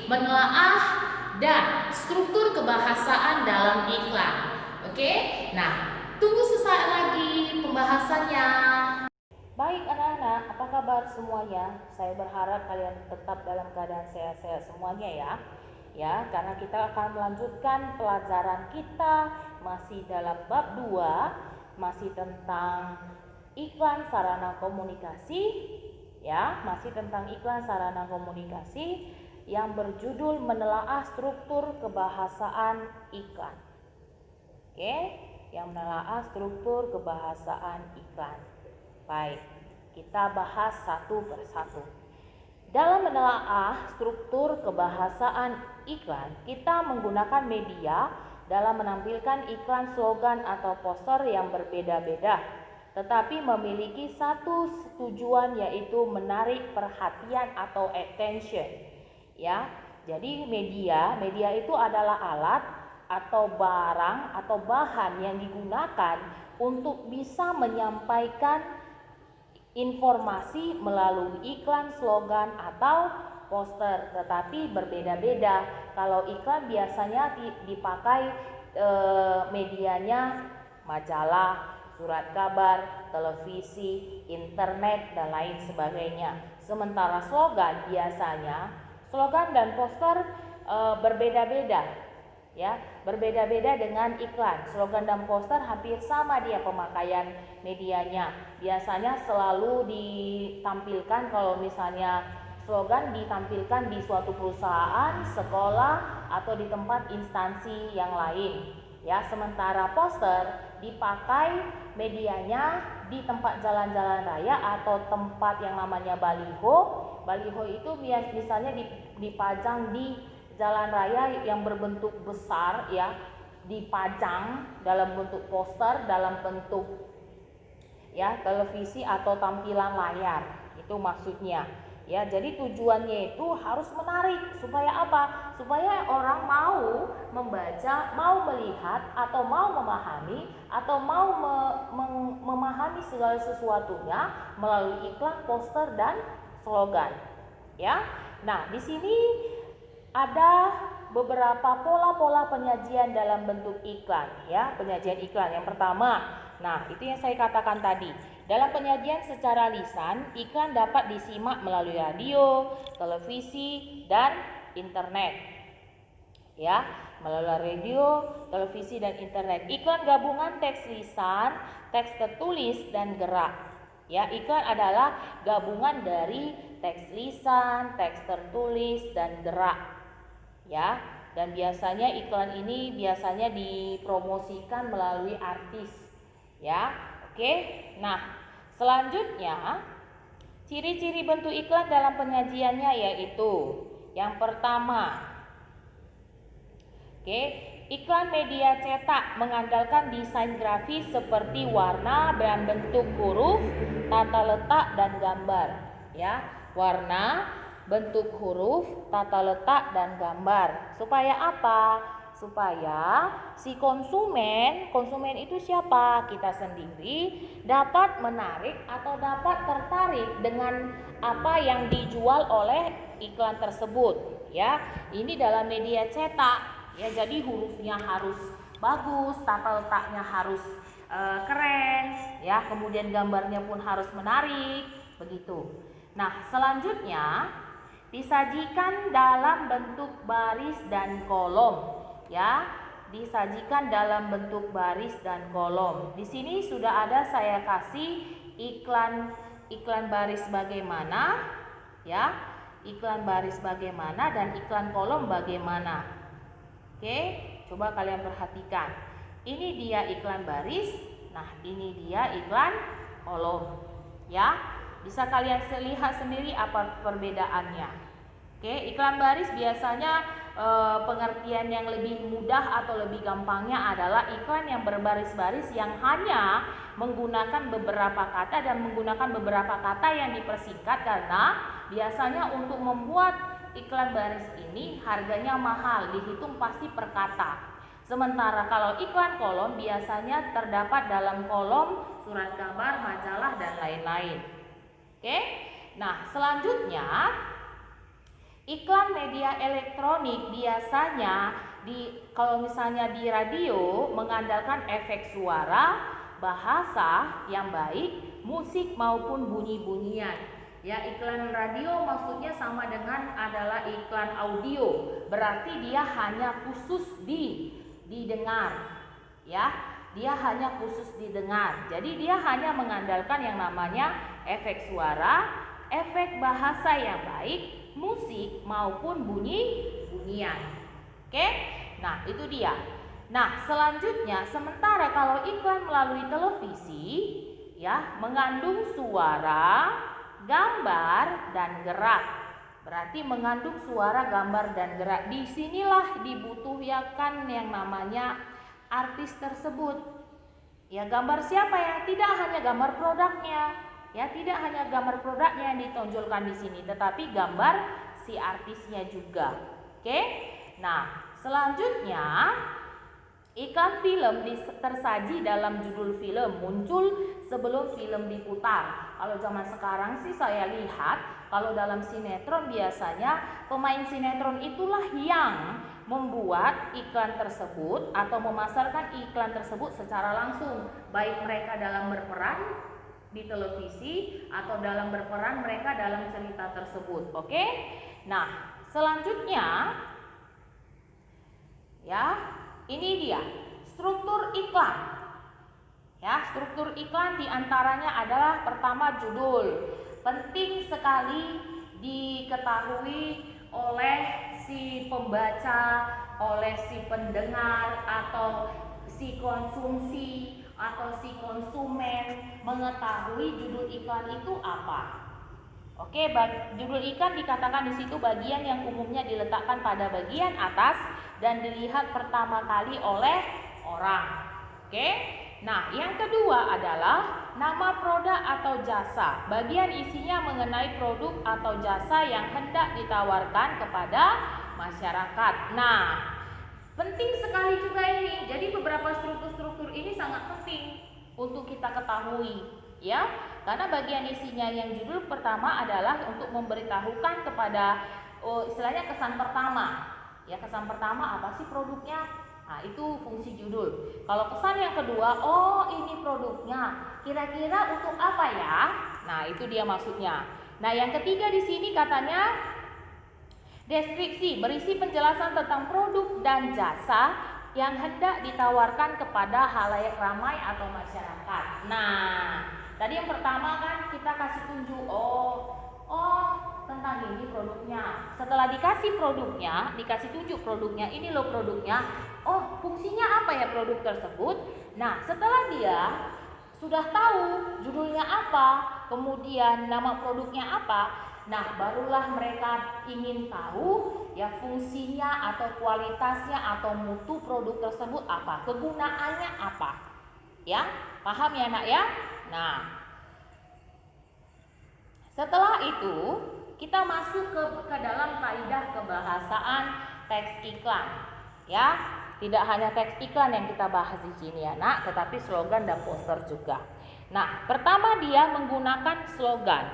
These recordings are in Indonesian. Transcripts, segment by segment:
menelaah dan struktur kebahasaan dalam iklan. Oke, nah tunggu sesaat lagi pembahasannya. Baik anak-anak, apa kabar semuanya? Saya berharap kalian tetap dalam keadaan sehat-sehat semuanya ya. Ya, karena kita akan melanjutkan pelajaran kita masih dalam bab 2, masih tentang iklan sarana komunikasi ya, masih tentang iklan sarana komunikasi yang berjudul menelaah struktur kebahasaan iklan. Oke, yang menelaah struktur kebahasaan iklan. Baik, kita bahas satu persatu. Dalam menelaah struktur kebahasaan iklan, kita menggunakan media dalam menampilkan iklan, slogan, atau poster yang berbeda-beda, tetapi memiliki satu tujuan, yaitu menarik perhatian atau attention. Ya, jadi media itu adalah alat atau barang atau bahan yang digunakan untuk bisa menyampaikan informasi melalui iklan, slogan, atau poster, tetapi berbeda-beda. Kalau iklan biasanya dipakai medianya majalah, surat kabar, televisi, internet, dan lain sebagainya. Sementara slogan biasanya, slogan dan poster berbeda-beda. Ya, berbeda-beda dengan iklan. Slogan dan poster hampir sama dia pemakaian medianya. Biasanya selalu ditampilkan, kalau misalnya slogan ditampilkan di suatu perusahaan, sekolah, atau di tempat instansi yang lain. Ya, sementara poster dipakai medianya di tempat jalan-jalan raya atau tempat yang namanya baliho. Baliho itu misalnya dipajang di jalan raya yang berbentuk besar ya, dipajang dalam bentuk poster, dalam bentuk ya televisi atau tampilan layar. Itu maksudnya. Ya, jadi tujuannya itu harus menarik. Supaya apa? Supaya orang mau membaca, mau melihat, atau mau memahami, atau mau memahami segala sesuatunya melalui iklan, poster, dan slogan. Ya. Nah, di sini ada beberapa pola-pola penyajian dalam bentuk iklan ya, penyajian iklan. Yang pertama, nah itu yang saya katakan tadi. Dalam penyajian secara lisan, iklan dapat disimak melalui radio, televisi, dan internet. Ya, melalui radio, televisi, dan internet. Iklan gabungan teks lisan, teks tertulis, dan gerak. Ya, iklan adalah gabungan dari teks lisan, teks tertulis, dan gerak. Ya, dan biasanya iklan ini biasanya dipromosikan melalui artis. Ya, oke. Nah, selanjutnya ciri-ciri bentuk iklan dalam penyajiannya yaitu yang pertama, oke, iklan media cetak mengandalkan desain grafis seperti warna dan bentuk huruf, tata letak, dan gambar. Ya, warna, bentuk huruf, tata letak, dan gambar. Supaya apa? Supaya si konsumen itu siapa? Kita sendiri dapat menarik atau dapat tertarik dengan apa yang dijual oleh iklan tersebut. Ya, ini dalam media cetak. Ya, jadi hurufnya harus bagus, tata letaknya harus keren, ya. Kemudian gambarnya pun harus menarik, begitu. Nah, selanjutnya disajikan dalam bentuk baris dan kolom, ya. Disajikan dalam bentuk baris dan kolom. Di sini sudah ada saya kasih iklan baris bagaimana, ya. Iklan baris bagaimana dan iklan kolom bagaimana. Oke, coba kalian perhatikan. Ini dia iklan baris, nah ini dia iklan kolom, ya. Bisa kalian lihat sendiri apa perbedaannya. Oke, iklan baris biasanya pengertian yang lebih mudah atau lebih gampangnya adalah iklan yang berbaris-baris yang hanya menggunakan beberapa kata dan menggunakan beberapa kata yang dipersingkat, karena biasanya untuk membuat iklan baris ini harganya mahal, dihitung pasti per kata. Sementara kalau iklan kolom biasanya terdapat dalam kolom surat kabar, majalah, dan lain-lain. Oke, nah selanjutnya Iklan media elektronik biasanya kalau misalnya di radio mengandalkan efek suara, bahasa yang baik, musik maupun bunyi-bunyian. Ya, iklan radio maksudnya sama dengan adalah iklan audio. Berarti dia hanya khusus didengar. Ya, dia hanya khusus didengar. Jadi dia hanya mengandalkan yang namanya efek suara, efek bahasa yang baik, musik maupun bunyi-bunyian. Oke? Nah, itu dia. Nah, selanjutnya sementara kalau iklan melalui televisi ya mengandung suara, gambar dan gerak. Berarti mengandung suara, gambar dan gerak. Disinilah dibutuhkan yang namanya artis tersebut. Ya, gambar siapa yang tidak hanya gambar produknya. Ya, tidak hanya gambar produknya yang ditonjolkan di sini, tetapi gambar si artisnya juga. Oke? Nah, selanjutnya iklan film tersaji dalam judul film, muncul sebelum film diputar. Kalau zaman sekarang sih saya lihat kalau dalam sinetron biasanya pemain sinetron itulah yang membuat iklan tersebut atau memasarkan iklan tersebut secara langsung, baik mereka dalam berperan di televisi atau dalam berperan mereka dalam cerita tersebut. Oke? Nah, selanjutnya ya, ini dia struktur iklan. Ya, struktur iklan diantaranya adalah pertama judul. Penting sekali diketahui oleh si pembaca, oleh si pendengar atau si konsumsi atau si konsumen mengetahui judul iklan itu apa. Oke, judul iklan dikatakan di situ bagian yang umumnya diletakkan pada bagian atas dan dilihat pertama kali oleh orang. Oke. Nah, yang kedua adalah nama produk atau jasa. Bagian isinya mengenai produk atau jasa yang hendak ditawarkan kepada masyarakat. Nah, penting sekali juga ini. Jadi beberapa struktur-struktur ini sangat penting untuk kita ketahui, ya. Karena bagian isinya yang judul pertama adalah untuk memberitahukan kepada istilahnya kesan pertama. Ya, kesan pertama apa sih produknya? Nah, itu fungsi judul. Kalau kesan yang kedua, oh ini produknya, kira-kira untuk apa ya? Nah, itu dia maksudnya. Nah, yang ketiga di sini katanya deskripsi, berisi penjelasan tentang produk dan jasa yang hendak ditawarkan kepada halayak ramai atau masyarakat. Nah, tadi yang pertama kan kita kasih tunjuk, tentang ini produknya. Setelah dikasih produknya, dikasih tunjuk produknya, ini loh produknya. Oh, fungsinya apa ya produk tersebut? Nah, setelah dia sudah tahu judulnya apa, kemudian nama produknya apa, nah barulah mereka ingin tahu ya fungsinya atau kualitasnya atau mutu produk tersebut apa, kegunaannya apa. Ya, paham ya nak ya? Nah, setelah itu kita masuk ke dalam kaidah kebahasaan teks iklan. Ya, tidak hanya teks iklan yang kita bahas di sini ya nak, tetapi slogan dan poster juga. Nah, pertama dia menggunakan slogan.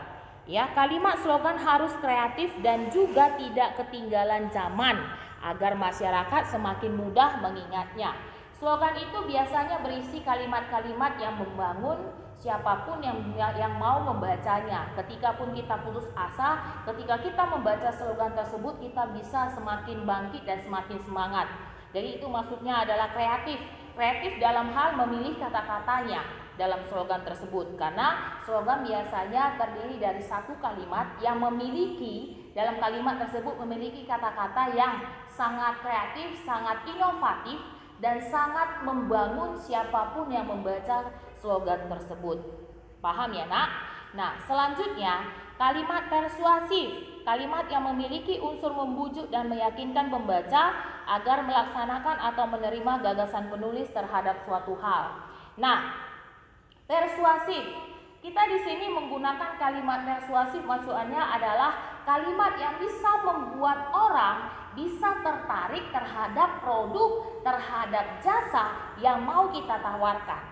Ya, kalimat slogan harus kreatif dan juga tidak ketinggalan zaman agar masyarakat semakin mudah mengingatnya. Slogan itu biasanya berisi kalimat-kalimat yang membangun siapapun yang mau membacanya. Ketika pun kita putus asa, ketika kita membaca slogan tersebut, kita bisa semakin bangkit dan semakin semangat. Jadi itu maksudnya adalah kreatif. Kreatif dalam hal memilih kata-katanya dalam slogan tersebut. Karena slogan biasanya terdiri dari satu kalimat yang memiliki, dalam kalimat tersebut memiliki kata-kata yang sangat kreatif, sangat inovatif, dan sangat membangun siapapun yang membaca slogan tersebut. Paham ya nak? Nah, selanjutnya kalimat persuasif, kalimat yang memiliki unsur membujuk dan meyakinkan pembaca agar melaksanakan atau menerima gagasan penulis terhadap suatu hal. Nah, persuasif, kita di sini menggunakan kalimat persuasif, maksudnya adalah kalimat yang bisa membuat orang bisa tertarik terhadap produk, terhadap jasa yang mau kita tawarkan.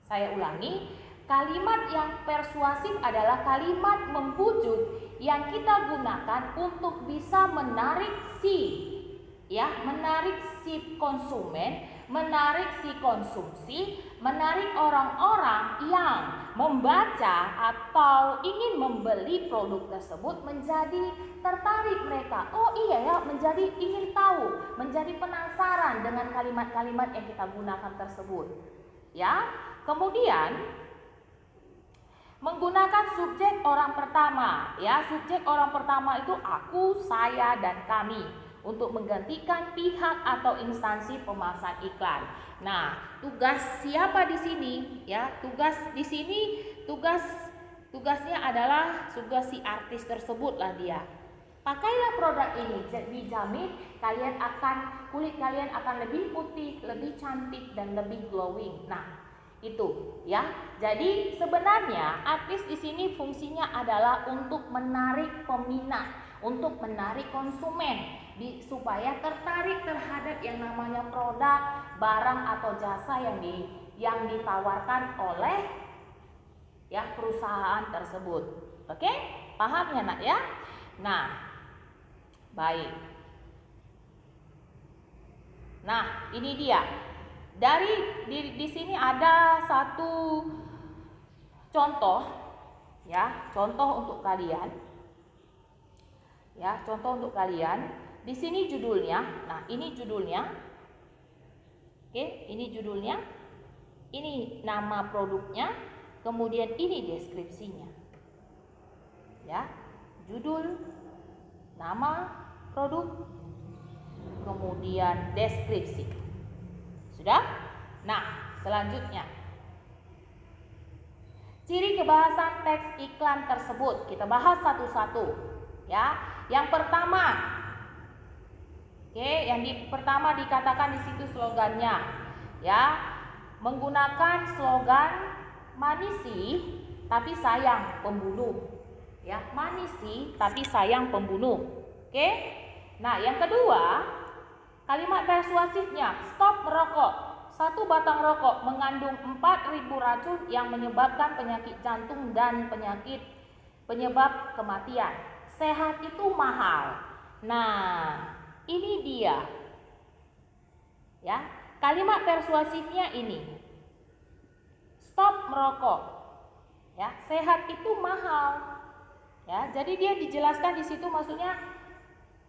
Saya ulangi, kalimat yang persuasif adalah kalimat membujuk yang kita gunakan untuk bisa menarik menarik si konsumen, menarik si konsumsi, menarik orang-orang yang membaca atau ingin membeli produk tersebut menjadi tertarik mereka. Oh iya ya, menjadi ingin tahu, menjadi penasaran dengan kalimat-kalimat yang kita gunakan tersebut. Ya, kemudian menggunakan subjek orang pertama. Ya, subjek orang pertama itu aku, saya, dan kami, untuk menggantikan pihak atau instansi pemasang iklan. Nah, tugas siapa di sini? Ya, tugasnya adalah tugas si artis tersebutlah dia. Pakailah produk ini, dijamin kulit kalian akan lebih putih, lebih cantik, dan lebih glowing. Nah, itu ya. Jadi sebenarnya artis di sini fungsinya adalah untuk menarik peminat, untuk menarik konsumen supaya tertarik terhadap yang namanya produk, barang atau jasa yang ditawarkan oleh ya perusahaan tersebut. Oke? Paham ya, Nak ya? Nah, baik. Nah, ini dia. Di sini ada satu contoh ya, contoh untuk kalian. Ya, contoh untuk kalian. Di sini judulnya. Nah, ini judulnya. Oke, ini judulnya. Ini nama produknya, kemudian ini deskripsinya. Ya, judul, nama produk, kemudian deskripsi. Sudah? Nah, selanjutnya. Ciri kebahasan teks iklan tersebut kita bahas satu-satu. Ya, yang pertama. Pertama dikatakan di situ slogannya. Ya, menggunakan slogan manisi tapi sayang pembunuh. Ya, manisi tapi sayang pembunuh. Oke? Nah, yang kedua, kalimat persuasifnya, stop merokok. Satu batang rokok mengandung 4.000 racun yang menyebabkan penyakit jantung dan penyebab kematian. Sehat itu mahal. Nah, ini dia. Ya, kalimat persuasifnya ini. Stop merokok. Ya, sehat itu mahal. Ya, jadi dia dijelaskan di situ maksudnya.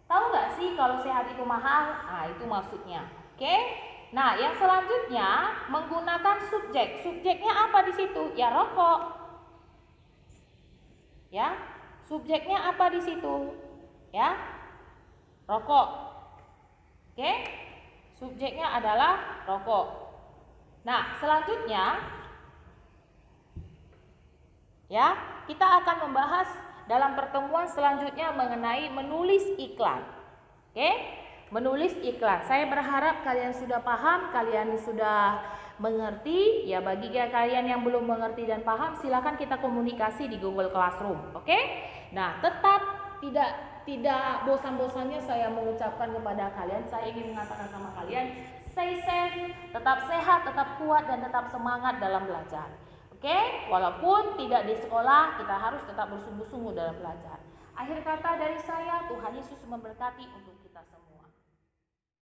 Tahu nggak sih kalau sehat itu mahal? Nah, itu maksudnya. Oke? Nah, yang selanjutnya menggunakan subjek. Subjeknya apa di situ? Ya, rokok. Ya, subjeknya apa di situ? Ya, rokok. Oke? Subjeknya adalah rokok. Nah, selanjutnya ya, kita akan membahas dalam pertemuan selanjutnya mengenai menulis iklan. Oke? Menulis iklan. Saya berharap kalian sudah paham, kalian sudah mengerti. Ya, bagi kalian yang belum mengerti dan paham, silakan kita komunikasi di Google Classroom. Oke? Nah, tetap tidak bosan-bosannya saya mengucapkan kepada kalian, saya ingin mengatakan sama kalian, stay safe, tetap sehat, tetap kuat, dan tetap semangat dalam belajar. Oke? Walaupun tidak di sekolah, kita harus tetap bersungguh-sungguh dalam belajar. Akhir kata dari saya, Tuhan Yesus memberkati untuk